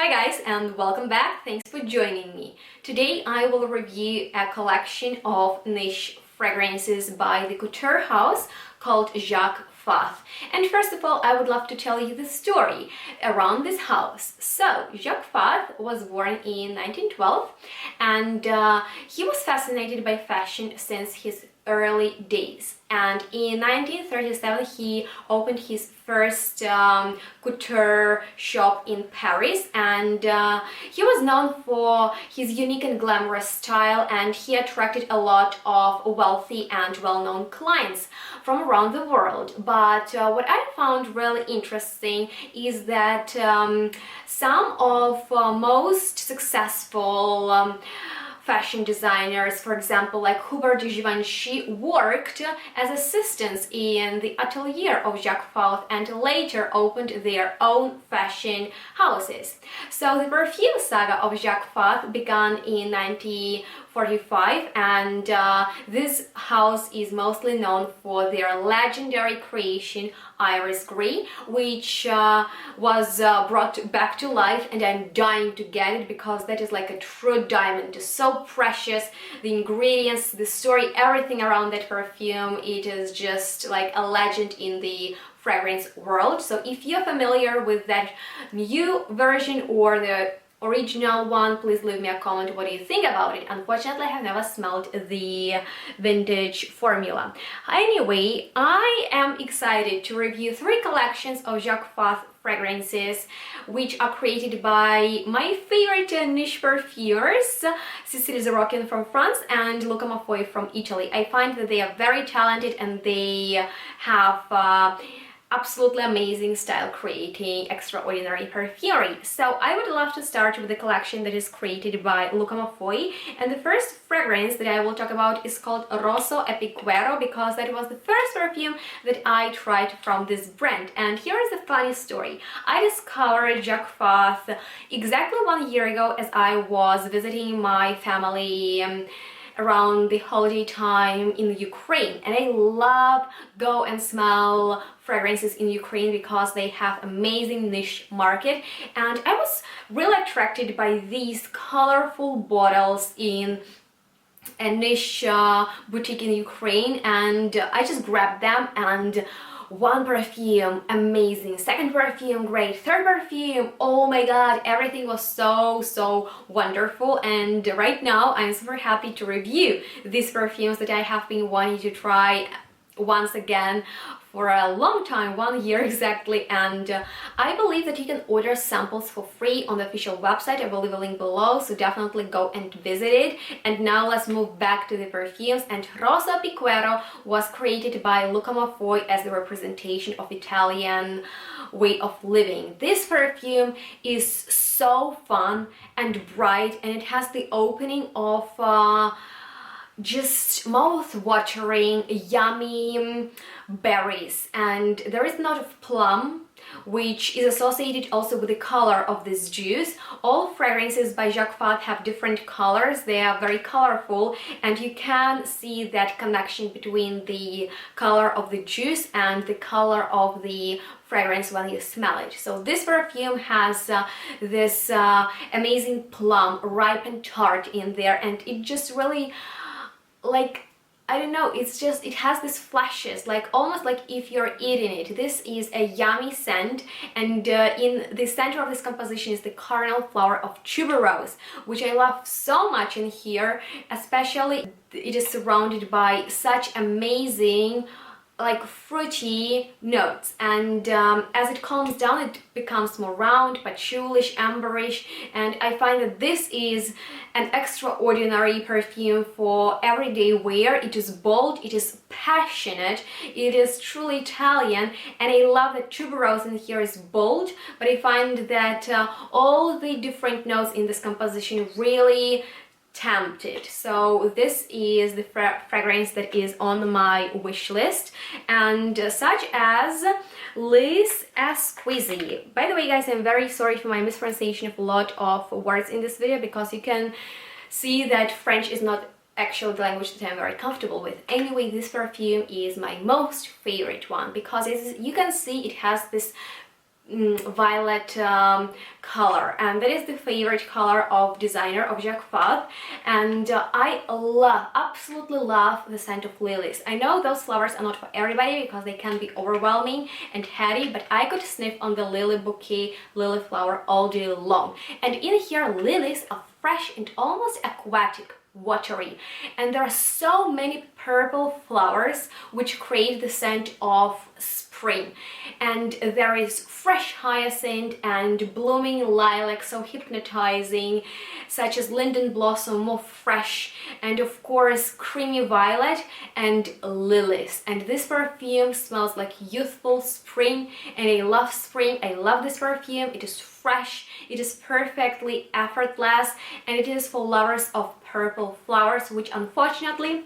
Hi guys and welcome back. Thanks for joining me. Today I will review a collection of niche fragrances by the couture house called Jacques Fath. And first of all, I would love to tell you the story around this house. So, Jacques Fath was born in 1912 and he was fascinated by fashion since his early days. And in 1937 he opened his first couture shop in Paris, and he was known for his unique and glamorous style, and he attracted a lot of wealthy and well-known clients from around the world. But what I found really interesting is that some of most successful fashion designers, for example, like Hubert de Givenchy, worked as assistants in the atelier of Jacques Fath and later opened their own fashion houses. So the perfume saga of Jacques Fath began in 1945, and this house is mostly known for their legendary creation Iris Grey, which was brought back to life, and I'm dying to get it because that is like a true diamond. It's so precious. The ingredients, the story, everything around that perfume, it is just like a legend in the fragrance world. So if you're familiar with that new version or the original one, please leave me a comment what do you think about it. Unfortunately, I have never smelled the vintage formula. Anyway, I am excited to review 3 collections of Jacques Fath fragrances which are created by my favorite niche perfumers, Cecile Zarokian from France and Luca Maffei from Italy. I find that they are very talented and they have absolutely amazing style creating extraordinary perfumery. So I would love to start with the collection that is created by Luca Maffei, and the first fragrance that I will talk about is called Rosso e Piquero, because that was the first perfume that I tried from this brand. And here is the funny story. I discovered Jacques Fath exactly 1 year ago as I was visiting my family around the holiday time in Ukraine, and I love go and smell fragrances in Ukraine because they have amazing niche market, and I was really attracted by these colorful bottles in a niche boutique in Ukraine, and I just grabbed them. And one perfume, amazing. Second perfume, great. Third perfume, oh my god, everything was so wonderful. And right now I'm super happy to review these perfumes that I have been wanting to try once again for a long time, 1 year exactly. And I believe that you can order samples for free on the official website. I will leave a link below, so definitely go and visit it. And now let's move back to the perfumes. And Rosso Piquero was created by Luca Maffei as the representation of Italian way of living. This perfume is so fun and bright, and it has the opening of just mouth-watering, yummy berries, and there is a note of plum, which is associated also with the color of this juice. All fragrances by Jacques Fath have different colors. They are very colorful, and you can see that connection between the color of the juice and the color of the fragrance when you smell it. So this perfume has this amazing plum, ripe and tart in there, and it just really, like, I don't know, it's just, it has this flashes, like almost like if you're eating it. This is a yummy scent, and in the center of this composition is the cardinal flower of tuberose, which I love so much in here. Especially it is surrounded by such amazing like fruity notes, and as it calms down it becomes more round, patchoulish, amberish, and I find that this is an extraordinary perfume for everyday wear. It is bold, it is passionate, it is truly Italian, and I love that tuberose in here is bold, but I find that all the different notes in this composition really tempted. So this is the fragrance that is on my wish list, and such as Les Exquisits. By the way guys, I'm very sorry for my mispronunciation of a lot of words in this video, because you can see that French is not actually the language that I'm very comfortable with. Anyway, this perfume is my most favorite one because as you can see, it has this violet color, and that is the favorite color of designer of Jacques Fath. And I absolutely love the scent of lilies. I know those flowers are not for everybody because they can be overwhelming and heady, but I could sniff on the lily bouquet, lily flower all day long. And in here, lilies are fresh and almost aquatic, watery, and there are so many purple flowers which create the scent of spring. And there is fresh hyacinth and blooming lilac, so hypnotizing, such as linden blossom, more fresh, and of course creamy violet and lilies. And this perfume smells like youthful spring, and I love spring. I love this perfume. It is fresh, it is perfectly effortless, and it is for lovers of purple flowers, which unfortunately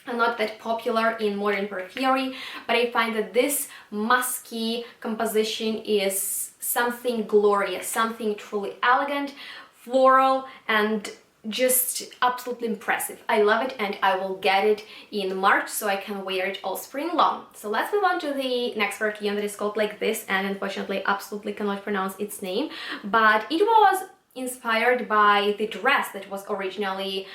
are not that popular in modern perfumery, but I find that this musky composition is something glorious, something truly elegant, floral, and just absolutely impressive. I love it, and I will get it in March so I can wear it all spring long. So let's move on to the next perfume that is called like this, and unfortunately absolutely cannot pronounce its name, but it was inspired by the dress that was originally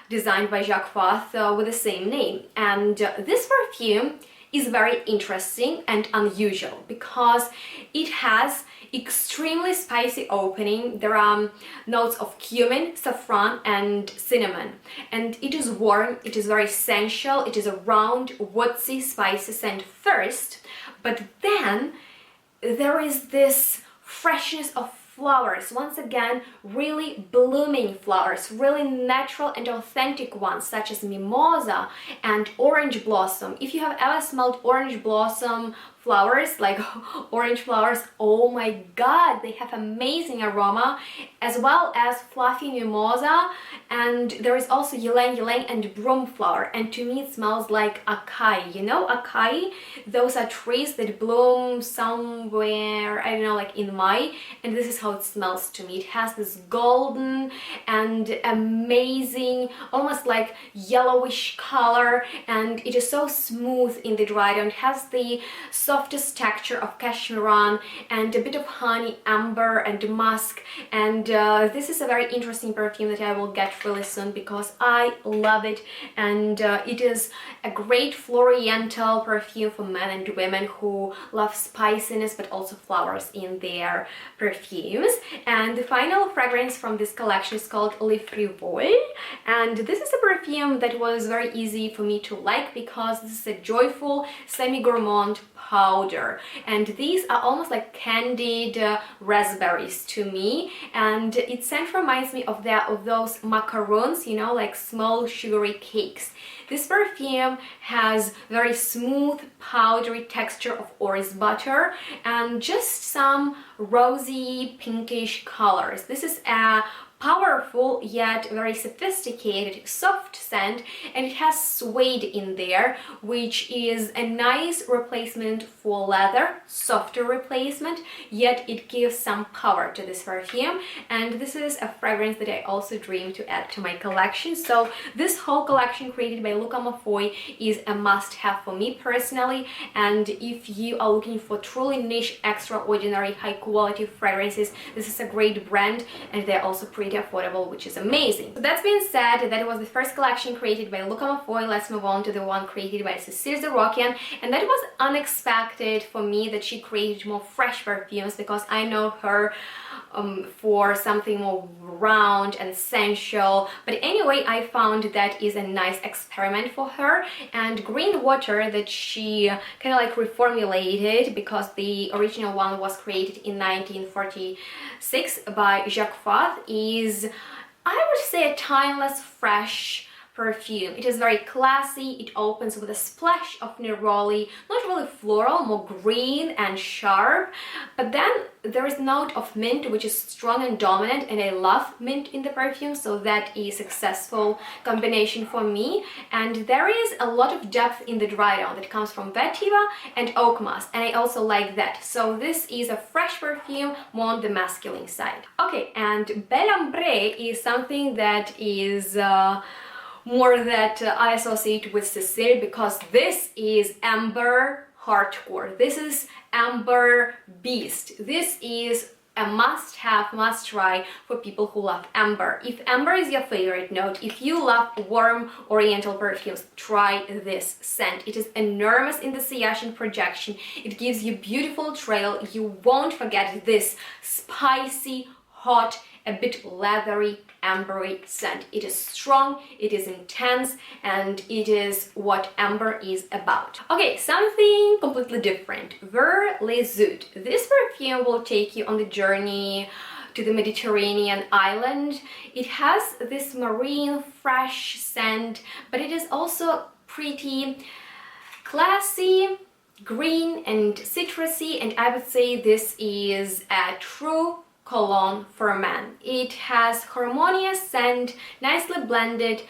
designed by Jacques Fath with the same name. And this perfume is very interesting and unusual because it has extremely spicy opening. There are notes of cumin, saffron, and cinnamon, and it is warm, it is very sensual, it is a round, woodsy, spicy scent first, but then there is this freshness of flowers, once again really blooming flowers, really natural and authentic ones, such as mimosa and orange blossom. If you have ever smelled orange blossom flowers, like orange flowers, oh my god, they have amazing aroma, as well as fluffy mimosa, and there is also ylang ylang and broom flower, and to me it smells like acai. You know acai? Those are trees that bloom somewhere, I don't know, like in May, and this is how it smells to me. It has this golden and amazing, almost like yellowish color, and it is so smooth in the dry down. It has the softest texture of cashmeran and a bit of honey, amber, and musk. And this is a very interesting perfume that I will get really soon because I love it, and it is a great floriental perfume for men and women who love spiciness but also flowers in their perfumes. And the final fragrance from this collection is called Le Frivole, and this is a perfume that was very easy for me to like because this is a joyful semi-gourmand powder, and these are almost like candied raspberries to me, and its scent reminds me of those macaroons, you know, like small sugary cakes. This perfume has very smooth powdery texture of orris butter and just some rosy pinkish colors. This is a powerful yet very sophisticated soft scent, and it has suede in there, which is a nice replacement for leather, softer replacement, yet it gives some power to this perfume. And this is a fragrance that I also dream to add to my collection. So this whole collection created by Luca Maffei is a must-have for me personally, and if you are looking for truly niche, extraordinary, high-quality fragrances, this is a great brand, and they're also pretty affordable, which is amazing. So that's being said, that was the first collection created by Luca Maffei. Let's move on to the one created by Cecile Zarokian, and that was unexpected for me that she created more fresh perfumes because I know her for something more round and sensual, but anyway, I found that is a nice experiment for her. And Green Water that she kind of like reformulated, because the original one was created in 1946 by Jacques Fath, is, I would say, a timeless, fresh perfume. It is very classy. It opens with a splash of neroli, not really floral, more green and sharp, but then there is a note of mint, which is strong and dominant, and I love mint in the perfume, so that is a successful combination for me. And there is a lot of depth in the dry down that comes from vetiver and oak moss, and I also like that. So this is a fresh perfume, more on the masculine side. Okay, and Bel Ambre is something that is more that I associate with Cecile, because this is amber hardcore. This is Amber Beast. This is a must-have, must-try for people who love amber. If amber is your favorite note, if you love warm oriental perfumes, try this scent. It is enormous in the sillage and projection. It gives you beautiful trail. You won't forget this spicy, hot, a bit leathery, ambery scent. It is strong, it is intense, and it is what amber is about. Okay, something completely different. Ver Les Oud. This perfume will take you on the journey to the Mediterranean island. It has this marine, fresh scent, but it is also pretty classy, green and citrusy, and I would say this is a true cologne for men. It has harmonious scent, nicely blended,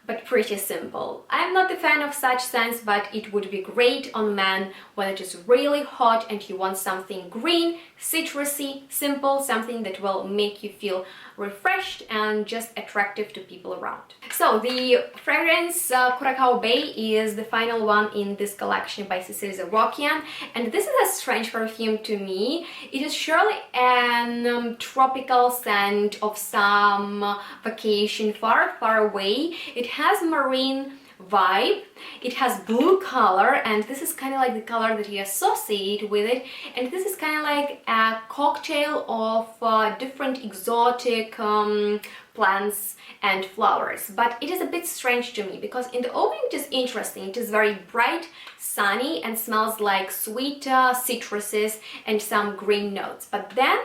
but pretty simple. I'm not a fan of such scents, but it would be great on men when it is really hot and you want something green, citrusy, simple, something that will make you feel refreshed and just attractive to people around. So the fragrance Curaçao Bay is the final one in this collection by Cecile Zarokian, and this is a strange perfume to me. It is surely an tropical scent of some vacation far, far away. It has marine vibe, it has blue color, and this is kind of like the color that you associate with it, and this is kind of like a cocktail of different exotic plants and flowers. But it is a bit strange to me because in the opening it is interesting. It is very bright, sunny, and smells like sweet citruses and some green notes, but then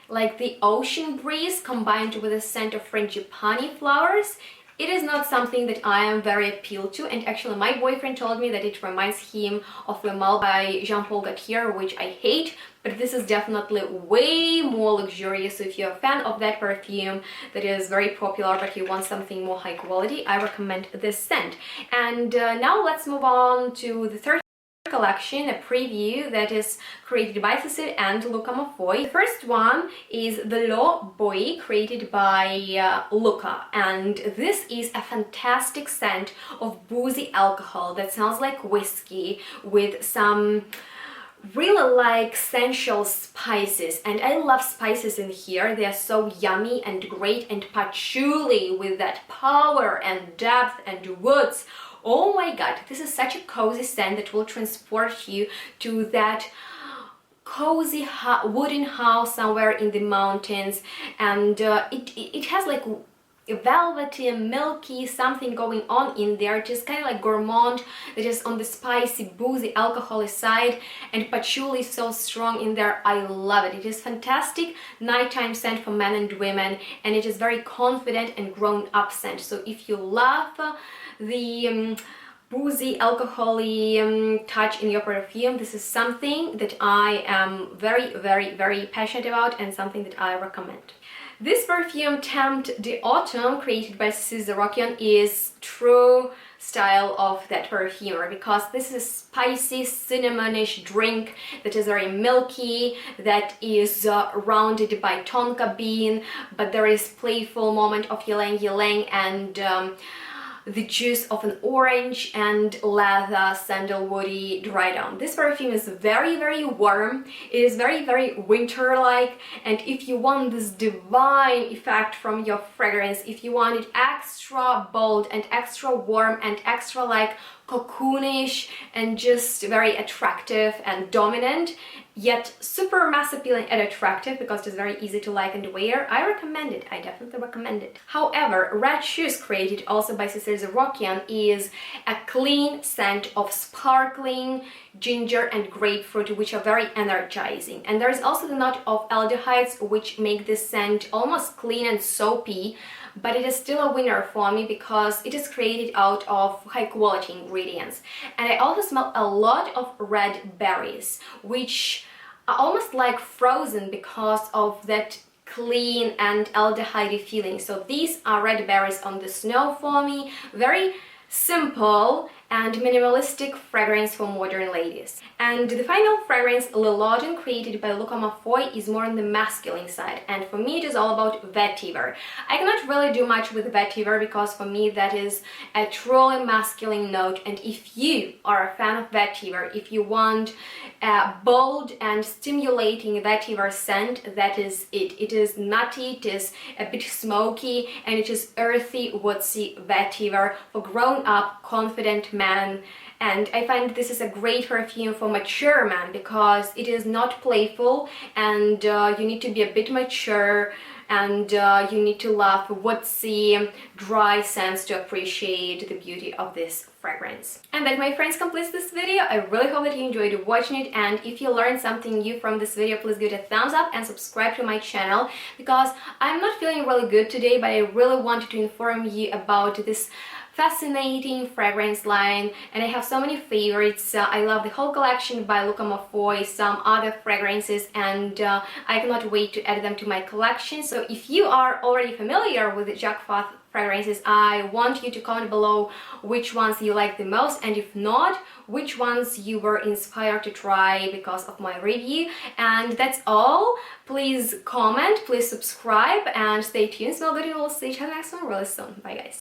like the ocean breeze combined with the scent of frangipani flowers, it is not something that I am very appealed to. And actually my boyfriend told me that it reminds him of Le Mal by Jean-Paul Gaultier, which I hate, but this is definitely way more luxurious. So if you're a fan of that perfume that is very popular but you want something more high quality, I recommend this scent. And now let's move on to the third collection, a preview that is created by Cecile and Luca Maffei. The first one is the Lo Boy, created by Luca, and this is a fantastic scent of boozy alcohol that smells like whiskey with some really like sensual spices, and I love spices in here. They are so yummy and great, and patchouli with that power and depth and woods. Oh my god, this is such a cozy scent that will transport you to that cozy wooden house somewhere in the mountains, and it has like velvety, milky something going on in there, just kind of like gourmand that is on the spicy, boozy, alcoholic side, and patchouli is so strong in there. I love it. It is fantastic nighttime scent for men and women, and it is very confident and grown-up scent. So if you love the boozy, alcoholic touch in your perfume, this is something that I am very, very, very passionate about and something that I recommend. This perfume, Tempt the Autumn, created by Cecile Zarokian, is true style of that perfumer, because this is a spicy, cinnamonish drink that is very milky, that is rounded by tonka bean, but there is playful moment of ylang ylang and the juice of an orange and leather sandalwoody dry down. This perfume is very, very warm. It is very, very winter-like, and if you want this divine effect from your fragrance, if you want it extra bold and extra warm and extra like cocoonish and just very attractive and dominant, yet super mass appealing and attractive because it's very easy to like and wear, I recommend it. I definitely recommend it. However, Red Shoes, created also by Cecile Zarokian, is a clean scent of sparkling ginger and grapefruit, which are very energizing. And there is also the note of aldehydes, which make this scent almost clean and soapy, but it is still a winner for me because it is created out of high quality ingredients. And I also smell a lot of red berries, which are almost like frozen because of that clean and aldehyde feeling. So these are red berries on the snow for me, very simple and minimalistic fragrance for modern ladies. And the final fragrance, Le Lodin, created by Luca Maffei, is more on the masculine side, and for me it is all about vetiver. I cannot really do much with vetiver because for me that is a truly masculine note, and if you are a fan of vetiver, if you want a bold and stimulating vetiver scent, that is it. It is nutty, it is a bit smoky, and it is earthy, woodsy vetiver for grown-up, confident men. And I find this is a great perfume for mature men because it is not playful, and you need to be a bit mature, and you need to love woodsy, dry scents to appreciate the beauty of this fragrance. And that, my friends, completes this video. I really hope that you enjoyed watching it, and if you learned something new from this video, please give it a thumbs up and subscribe to my channel, because I'm not feeling really good today, but I really wanted to inform you about this fascinating fragrance line, and I have so many favorites. I love the whole collection by Luca Maffei, some other fragrances, and I cannot wait to add them to my collection. So if you are already familiar with the Jacques Fath fragrances, I want you to comment below which ones you like the most, and if not, which ones you were inspired to try because of my review. And that's all. Please comment, please subscribe, and stay tuned. Smell good, and we'll see each other next one really soon. Bye guys.